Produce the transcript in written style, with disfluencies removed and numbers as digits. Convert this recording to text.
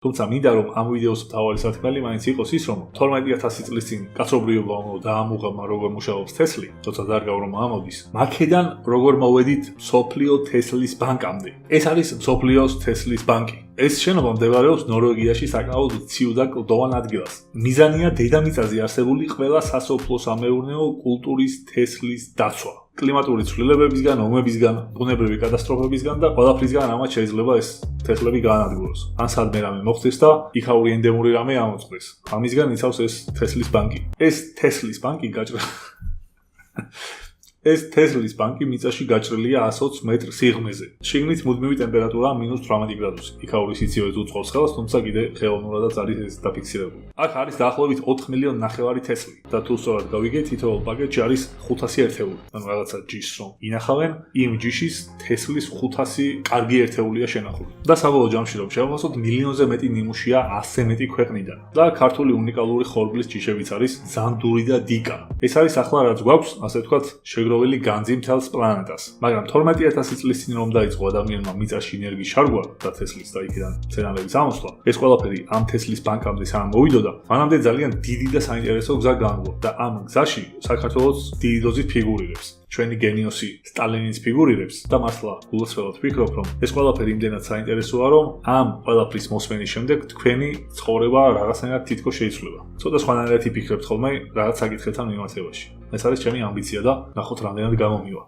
თუმცა მინდა რომ ამ ვიდეოს მთავარი სათქმელი მაინც იყოს ის, რომ 12000 წლის წინ კაცობრიობა უნდა დაამუღმა როგორ მუშაობს თესლი, როცა დარგავ ამოდის. მაქედან როგორ მოვედით მსოფლიო თესლის ბანკამდე. ეს არის მსოფლიოს თესლის ბანკი. ეს შენობა მდებარეობს ნორვეგიაში საკმაოდ ცივ და კლდოვან ადგილას. მიზანია დედამიწაზე არსებული ყველა სასოფლო-სამეურნეო კულტურის თესლის დაცვა. კლიმატური ცვლილებებისგან, ომებისგან, ბუნებრივი კატასტროფებისგან და ყველაფრისგან ამათ შეიძლება ეს თესლები გაანადგუროს. ან სადმე რამე მოხდეს და იქაური ენდემური რამე ამოწყდეს. ამისგან იცავს ეს თესლის ბანკი. ეს თესლის ბანკი მიწაში გაჭრილია 120 მეტრ სიღრმეზე. შიგნით მუდმივი ტემპერატურაა -18 გრადუსი. იქაური სიცივეც უწყობს ხელს, თუმცა კიდე ხელოვნურადაც არის ეს დაფიქსირებული. აქ არის დაახლოებით 4,5 მილიონი თესლი და თუ სწორად გავიგეთ, თითოეულ პაკეტში არის 500 ერთეული. ანუ რაღაცა ჯიშს რომ ინახავენ, იმ ჯიშის თესლის 500 კარგი ერთეულია შენახული. და საბოლოო ჯამში რომ შევასოთ, მილიონზე მეტი ნიმუშია 100-ზე მეტი ქვეყნიდან. და ქართული უნიკალური ხორბლის ჯიშებიც არის ზანდური და დიკა. ეს არის ახლა რაც გვაქვს, ასე ვთქვათ, შეგროვილი განძი მთელს პლანეტას. მაგრამ 12000 წლის წინ რომ დაიწყო ადამიანმა მიწაში ენერგიის შარგვა და თესლის და იქიდან მცენარეების ამოსვლა, ეს ყველაფერი ამ თესლის ბანკამდე სანამ მოვიდოდა, მანამდე ძალიან დიდი და საინტერესო გზა განვლო და ამ გზაში საქართველოს დიდი დოზით ფიგურირებს. ჩვენი გენიოსი სტალინის ფიგურირებს და მართლა გულწრფელად ვფიქრობ, რომ ეს ყველაფერი იმდენად საინტერესოა, რომ ამ ყველაფრის მოსმენის შემდეგ თქვენი ცხოვრება რაღაცნაირად თითქოს შეიცვლება. ცოტა სხვანაირად იფიქრებთ ხოლმე რაღაც საკითხებთან მიმართებაში. ეს არის ჩემი ამბიცია და ნახოთ რამდენად გამომივა.